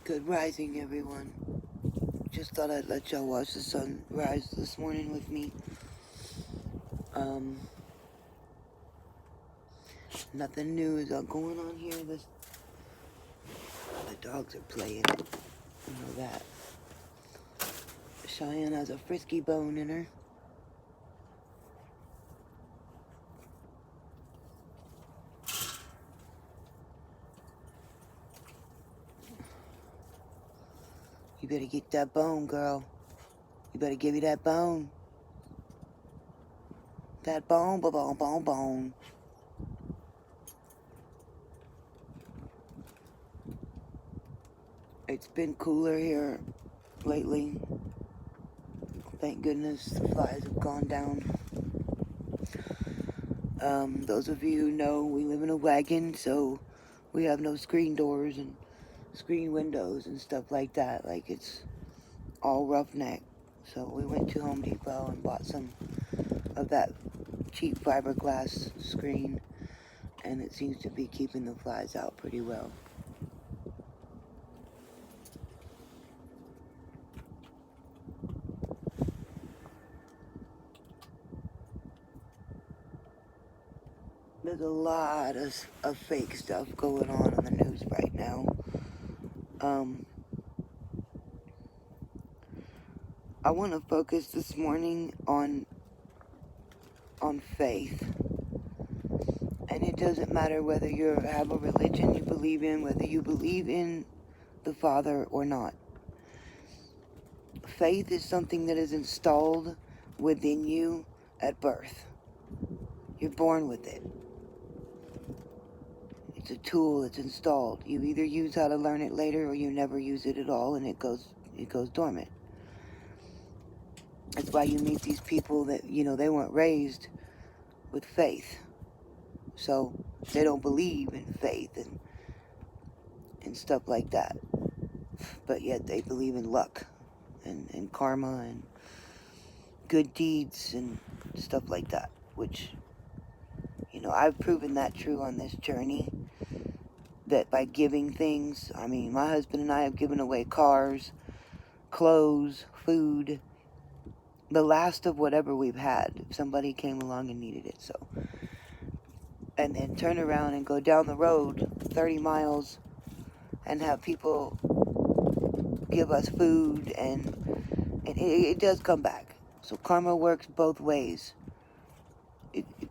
Good rising, everyone. Just thought I'd let y'all watch the sun rise this morning with me. Nothing new is going on here. The dogs are playing. You know that. Cheyenne has a frisky bone in her. You better get that bone, girl. You better give me that bone. That bone, bone. It's been cooler here lately. Thank goodness the flies have gone down. Those of you who know, we live in a wagon, so we have no screen doors and screen windows and stuff like that. Like, it's all roughneck. So we went to Home Depot and bought some of that cheap fiberglass screen, and it seems to be keeping the flies out pretty well. There's a lot of fake stuff going on the news right now. I want to focus this morning on faith. And it doesn't matter whether you have a religion you believe in, whether you believe in the Father or not. Faith is something that is installed within you at birth. You're born with it. It's a tool that's installed. You either use how to learn it later or you never use it at all, and it goes dormant. That's why you meet these people that, they weren't raised with faith. So they don't believe in faith and stuff like that. But yet they believe in luck and karma and good deeds and stuff like that, which, I've proven that true on this journey, that by giving things, my husband and I have given away cars, clothes, food, the last of whatever we've had, if somebody came along and needed it. So, and then turn around and go down the road 30 miles and have people give us food, and it does come back. So karma works both ways.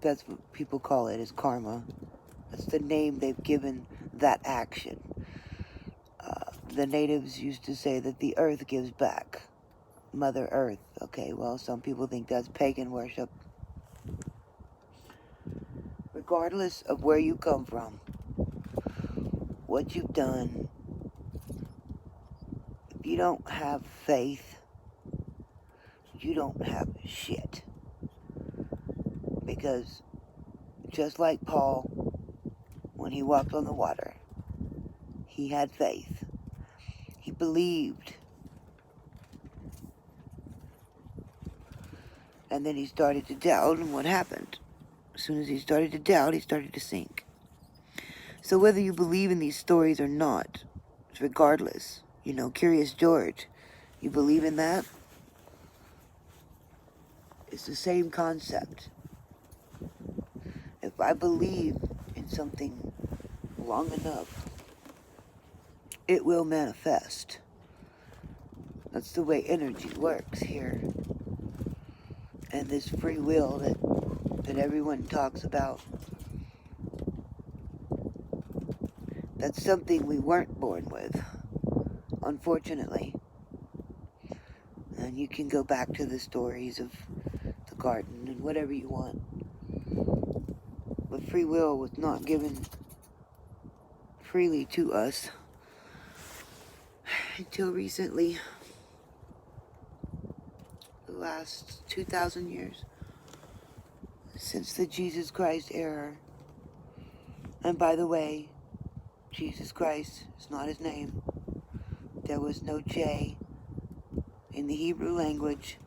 That's what people call it, is karma. That's the name they've given that action. The natives used to say that the earth gives back. Mother Earth. Okay, well, some people think that's pagan worship. Regardless of where you come from, what you've done, if you don't have faith, you don't have shit. Because just like Paul, when he walked on the water, he had faith. He believed. And then he started to doubt, and what happened? As soon as he started to doubt, he started to sink. So whether you believe in these stories or not, regardless, Curious George, you believe in that? It's the same concept. If I believe in something long enough, it will manifest. That's the way energy works here. And this free will that everyone talks about, that's something we weren't born with, unfortunately. And you can go back to the stories of the garden and whatever you want. But free will was not given freely to us until recently. The last 2,000 years. Since the Jesus Christ era. And by the way, Jesus Christ is not his name. There was no J in the Hebrew language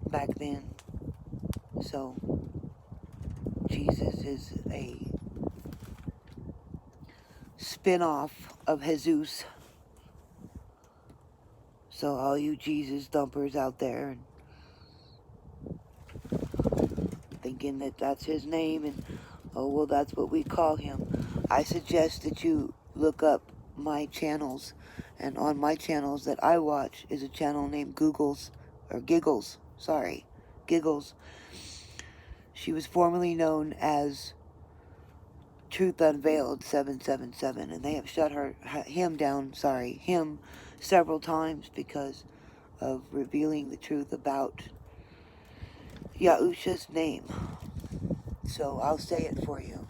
back then. So, Jesus is a spin-off of Jesus. So all you Jesus dumpers out there and thinking that that's his name and, oh, well, that's what we call him. I suggest that you look up my channels. And on my channels that I watch is a channel named Giggles. Giggles. She was formerly known as Truth Unveiled 777, and they have shut him down several times because of revealing the truth about Yahusha's name. So I'll say it for you.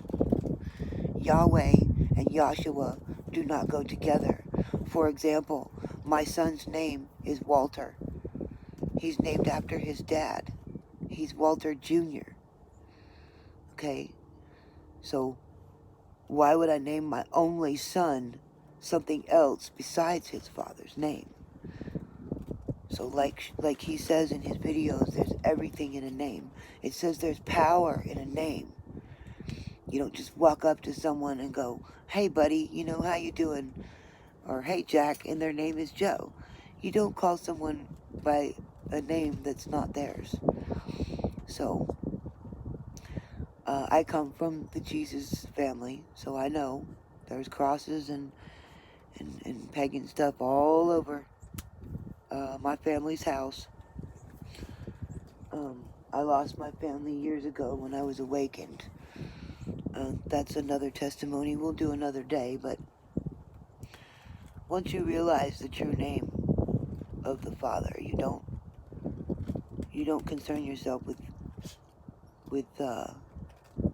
Yahweh and Yahshua do not go together. For example, my son's name is Walter. He's named after his dad. He's Walter Jr. Okay? So why would I name my only son something else besides his father's name? So like he says in his videos, there's everything in a name. It says there's power in a name. You don't just walk up to someone and go, hey buddy, you know, how you doing? Or hey Jack, and their name is Joe. You don't call someone by a name that's not theirs. So I come from the Jesus family, so I know there's crosses and pagan stuff all over my family's house. I lost my family years ago when I was awakened. That's another testimony we'll do another day, but once you realize the true name of the Father, you don't concern yourself with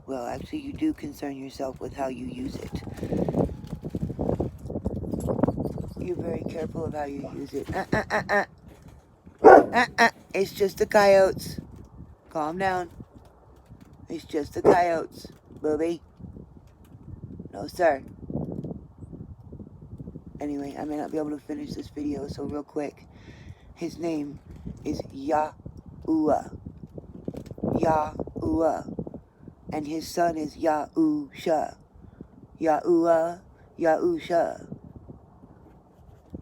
well, actually you do concern yourself with how you use it. You're very careful of how you use it. It's just the coyotes. Calm down. It's just the coyotes, booby. No, sir. Anyway, I may not be able to finish this video, so real quick. His name is Yahuwah. Yahuwah. And his son is Yahusha. Yahuwah, Yahusha.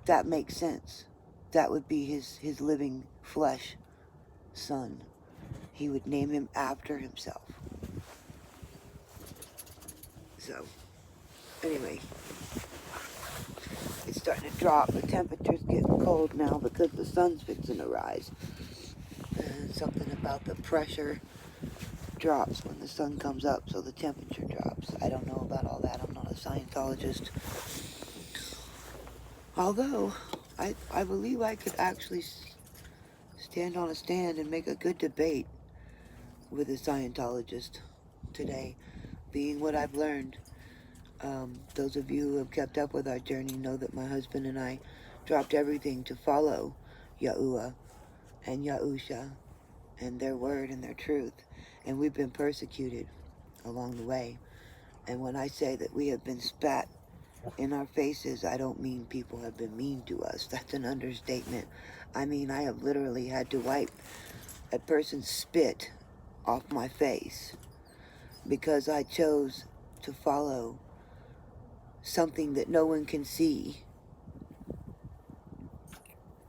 That makes sense. That would be his living flesh son. He would name him after himself. So, anyway, it's starting to drop. The temperature's getting cold now because the sun's fixing to rise. And something about the pressure drops when the sun comes up, so the temperature drops. I don't know about all that. I'm not a Scientologist. Although, I believe I could actually stand on a stand and make a good debate with a Scientologist today, being what I've learned. Those of you who have kept up with our journey know that my husband and I dropped everything to follow Yahuwah and Yahusha and their word and their truth. And we've been persecuted along the way. And when I say that we have been spat in our faces, I don't mean people have been mean to us. That's an understatement. I mean, I have literally had to wipe a person's spit off my face because I chose to follow something that no one can see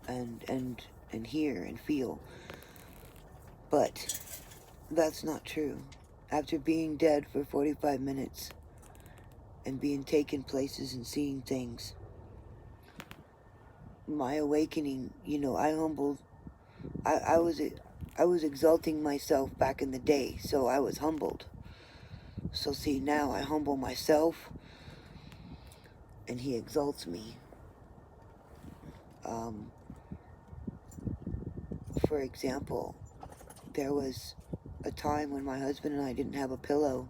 and hear and feel. But that's not true. After being dead for 45 minutes and being taken places and seeing things, my awakening, you know, I was exalting myself back in the day, so I was humbled. So see, now I humble myself and he exalts me. For example, there was a time when my husband and I didn't have a pillow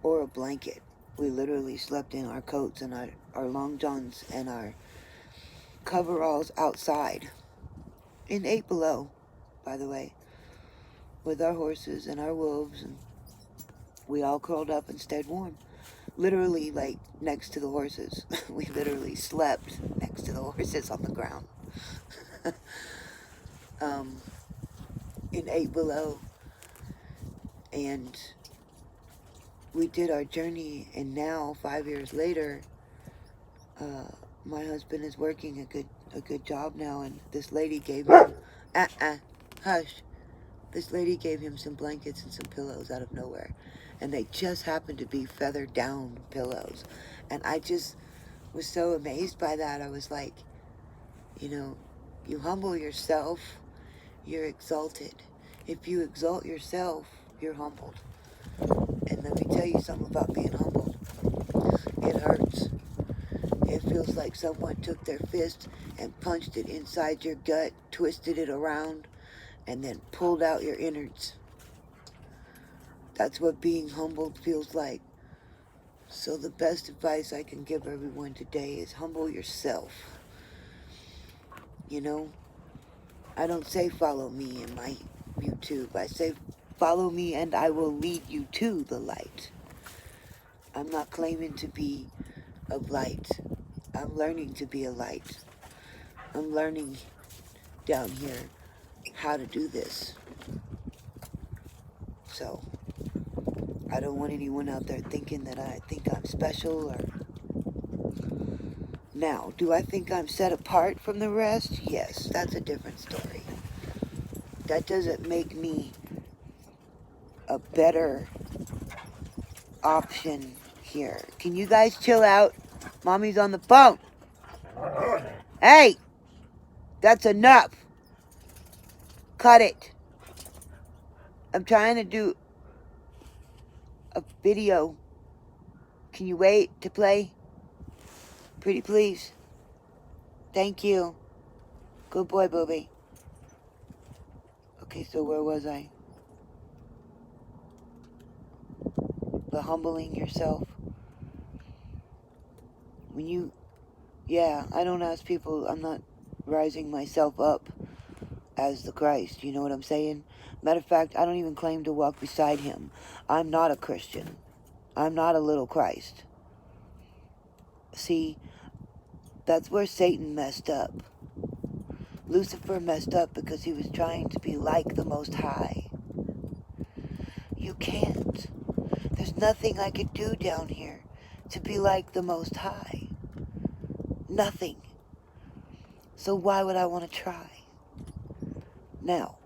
or a blanket. We literally slept in our coats and our long johns and our coveralls outside in 8 below, by the way, with our horses and our wolves, and we all curled up and stayed warm. Literally, like, next to the horses. We literally slept next to the horses on the ground. In 8 below. And we did our journey, and now 5 years later My husband is working a good job now, and this lady gave him hush. This lady gave him some blankets and some pillows out of nowhere, and they just happened to be feathered down pillows. And I just was so amazed by that. I was like, you know, you humble yourself, you're exalted. If you exalt yourself, you're humbled. And let me tell you something about being humbled. It hurts. It feels like someone took their fist and punched it inside your gut, twisted it around, and then pulled out your innards. That's what being humbled feels like. So the best advice I can give everyone today is humble yourself. You know, I don't say follow me in my YouTube. I say follow me and I will lead you to the light. I'm not claiming to be a light. I'm learning to be a light. I'm learning down here how to do this. So I don't want anyone out there thinking that I think I'm special or... Now, do I think I'm set apart from the rest? Yes, that's a different story. That doesn't make me a better option here. Can you guys chill out? Mommy's on the phone. Hey, that's enough. Cut it. I'm trying to do a video. Can you wait to play? Pretty please. Thank you. Good boy, Booby. Okay, so where was I? The humbling yourself. When you... Yeah, I don't ask people. I'm not rising myself up as the Christ. You know what I'm saying? Matter of fact, I don't even claim to walk beside him. I'm not a Christian. I'm not a little Christ. See, that's where Satan messed up. Lucifer messed up because he was trying to be like the Most High. You can't. There's nothing I could do down here to be like the Most High. Nothing. So why would I want to try? Now,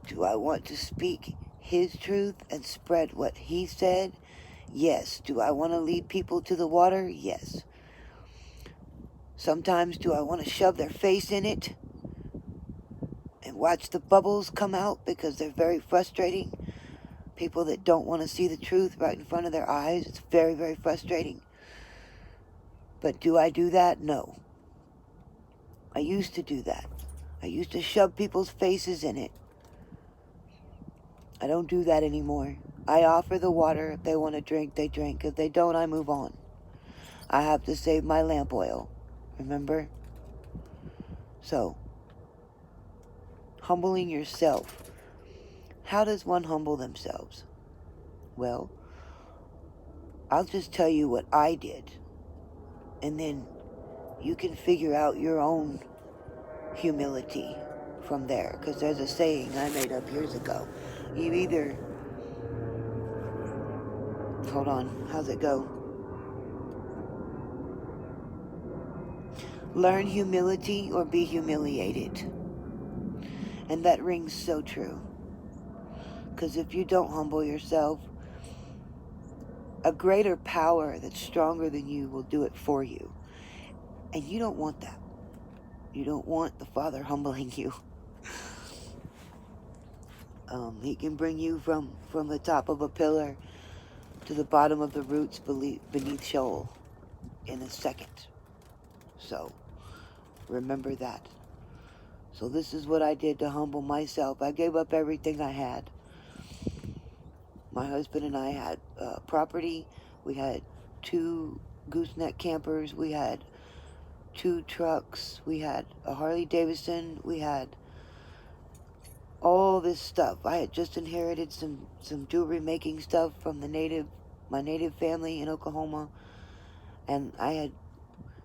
do I want to speak his truth and spread what he said? Yes. Do I want to lead people to the water? Yes. Sometimes do I want to shove their face in it and watch the bubbles come out because they're very frustrating? People that don't want to see the truth right in front of their eyes, it's very, very frustrating. But do I do that? No. I used to do that. I used to shove people's faces in it. I don't do that anymore. I offer the water. If they want to drink, they drink. If they don't, I move on. I have to save my lamp oil. Remember? So, humbling yourself. How does one humble themselves? Well, I'll just tell you what I did. And then you can figure out your own humility from there. Because there's a saying I made up years ago. You either... Hold on. How's it go? Learn humility or be humiliated. And that rings so true. Because if you don't humble yourself, a greater power that's stronger than you will do it for you. And you don't want that. You don't want the Father humbling you. He can bring you from the top of a pillar to the bottom of the roots beneath Sheol in a second. So, remember that. So this is what I did to humble myself. I gave up everything I had. My husband and I had property. We had 2 gooseneck campers. We had 2 trucks. We had a Harley Davidson. We had all this stuff. I had just inherited some jewelry making stuff from my native family in Oklahoma. And I had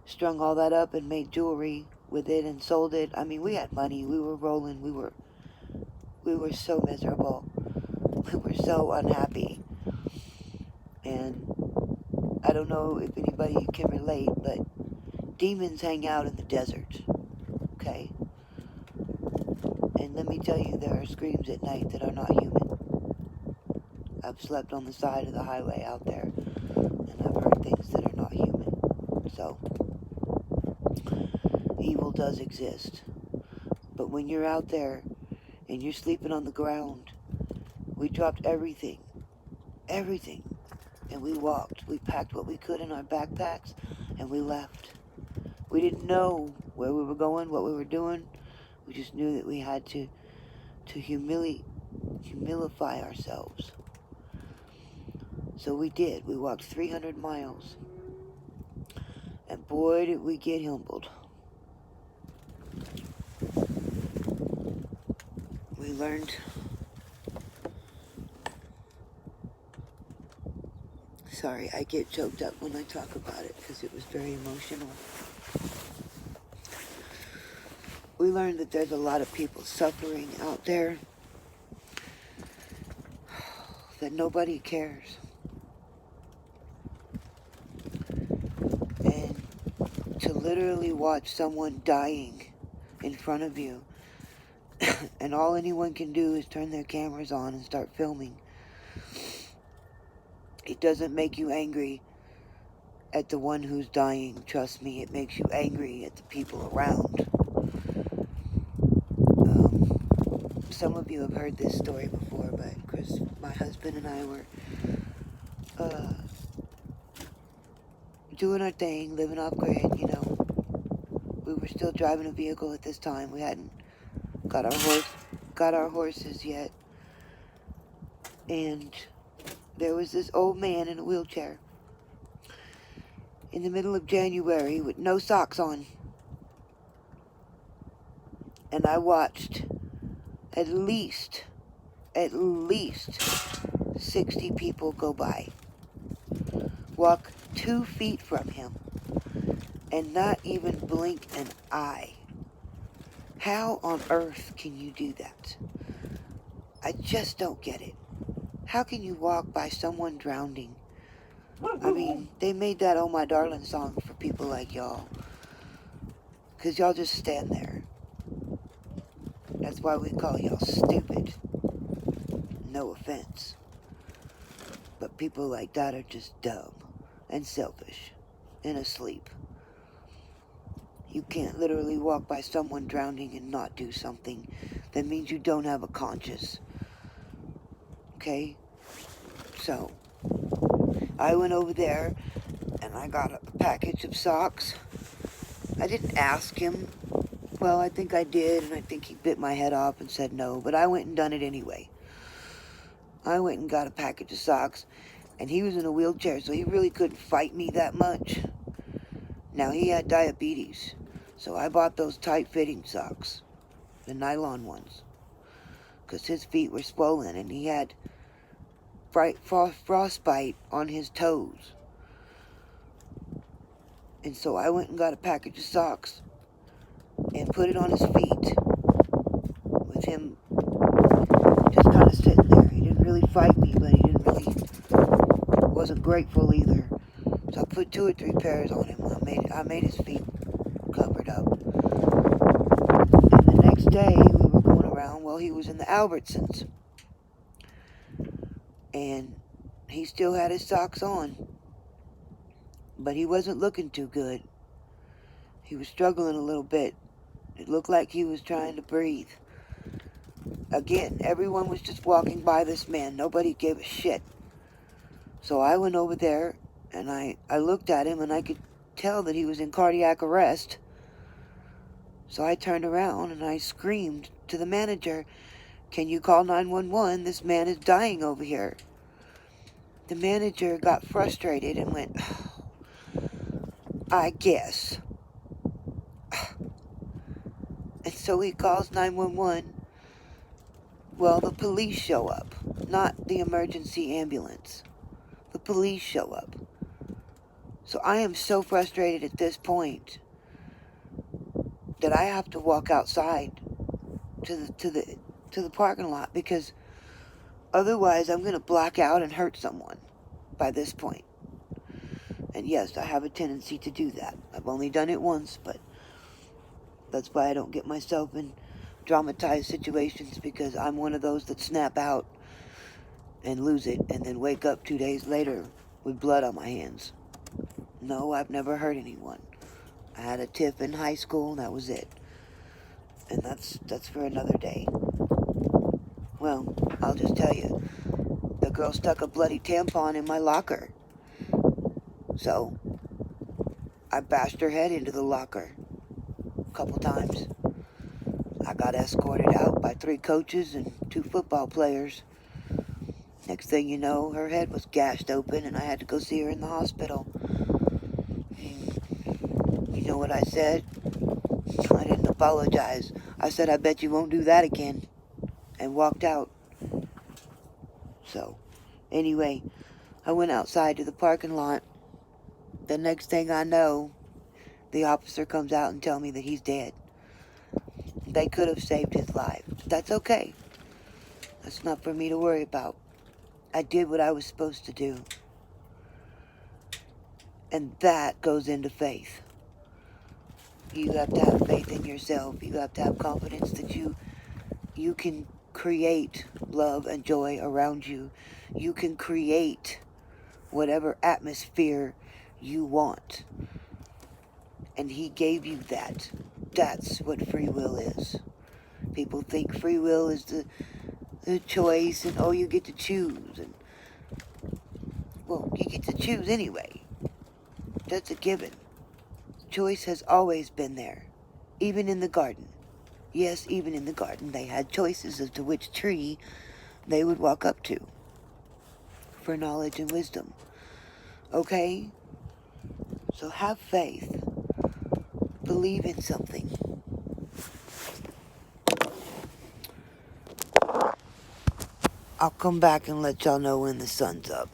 strung all that up and made jewelry with it and sold it. I mean, we had money. We were rolling. We were so miserable. We were so unhappy. And I don't know if anybody can relate, but demons hang out in the desert, okay? And let me tell you, there are screams at night that are not human. I've slept on the side of the highway out there, and I've heard things that are not human. So, evil does exist. But when you're out there and you're sleeping on the ground, we dropped everything, and we walked. We packed what we could in our backpacks, and we left. We didn't know where we were going, what we were doing. We just knew that we had to humilify ourselves. So we did. We walked 300 miles. And boy, did we get humbled. We learned. Sorry, I get choked up when I talk about it because it was very emotional. We learned that there's a lot of people suffering out there, that nobody cares. And to literally watch someone dying in front of you, and all anyone can do is turn their cameras on and start filming. It doesn't make you angry at the one who's dying. Trust me, it makes you angry at the people around. Some of you have heard this story before, but Chris, my husband, and I were doing our thing, living off grid, you know. We were still driving a vehicle at this time. We hadn't got our horses yet. And there was this old man in a wheelchair in the middle of January with no socks on. And I watched at least 60 people go by, walk 2 feet from him, and not even blink an eye. How on earth can you do that? I just don't get it. How can you walk by someone drowning? I mean, they made that Oh My Darling song for people like y'all, because y'all just stand there. That's why we call y'all stupid. No offense. But people like that are just dumb and selfish and asleep. You can't literally walk by someone drowning and not do something. That means you don't have a conscience. Okay? So, I went over there and I got a package of socks. I didn't ask him. Well, I think I did, and I think he bit my head off and said no, but I went and done it anyway. I went and got a package of socks, and he was in a wheelchair, so he really couldn't fight me that much. Now, he had diabetes, so I bought those tight-fitting socks, the nylon ones, because his feet were swollen, and he had frostbite on his toes. And so I went and got a package of socks and put it on his feet, with him just kind of sitting there. He didn't really fight me, but he wasn't grateful either. So I put 2 or 3 pairs on him. I made his feet covered up. And the next day, we were going around. Well, he was in the Albertsons, and he still had his socks on, but he wasn't looking too good. He was struggling a little bit. It looked like he was trying to breathe. Again, everyone was just walking by this man. Nobody gave a shit. So I went over there, and I looked at him, and I could tell that he was in cardiac arrest. So I turned around, and I screamed to the manager, "Can you call 911? This man is dying over here." The manager got frustrated and went, "I guess." And so he calls 911. Well, the police show up, not the emergency ambulance. The police show up. So I am so frustrated at this point that I have to walk outside to the parking lot, because otherwise I'm going to black out and hurt someone by this point. And yes, I have a tendency to do that. I've only done it once, but that's why I don't get myself in dramatized situations, because I'm one of those that snap out and lose it and then wake up 2 days later with blood on my hands. No, I've never hurt anyone. I had a tiff in high school and that was it. And that's for another day. Well, I'll just tell you, the girl stuck a bloody tampon in my locker. So, I bashed her head into the locker a couple times. I got escorted out by 3 coaches and 2 football players. Next thing you know, her head was gashed open and I had to go see her in the hospital. You know what I said? I didn't apologize. I said, I bet you won't do that again. And walked out. So, anyway, I went outside to the parking lot. The next thing I know, the officer comes out and tells me that he's dead. They could have saved his life. That's okay. That's not for me to worry about. I did what I was supposed to do. And that goes into faith. You have to have faith in yourself. You have to have confidence that you can create love and joy around you. You can create whatever atmosphere you want. And he gave you that. That's what free will is. People think free will is the choice and, oh, you get to choose. And, well, you get to choose anyway. That's a given. Choice has always been there. Even in the garden. Yes, even in the garden, they had choices as to which tree they would walk up to for knowledge and wisdom. Okay? So have faith. Believe in something. I'll come back and let y'all know when the sun's up.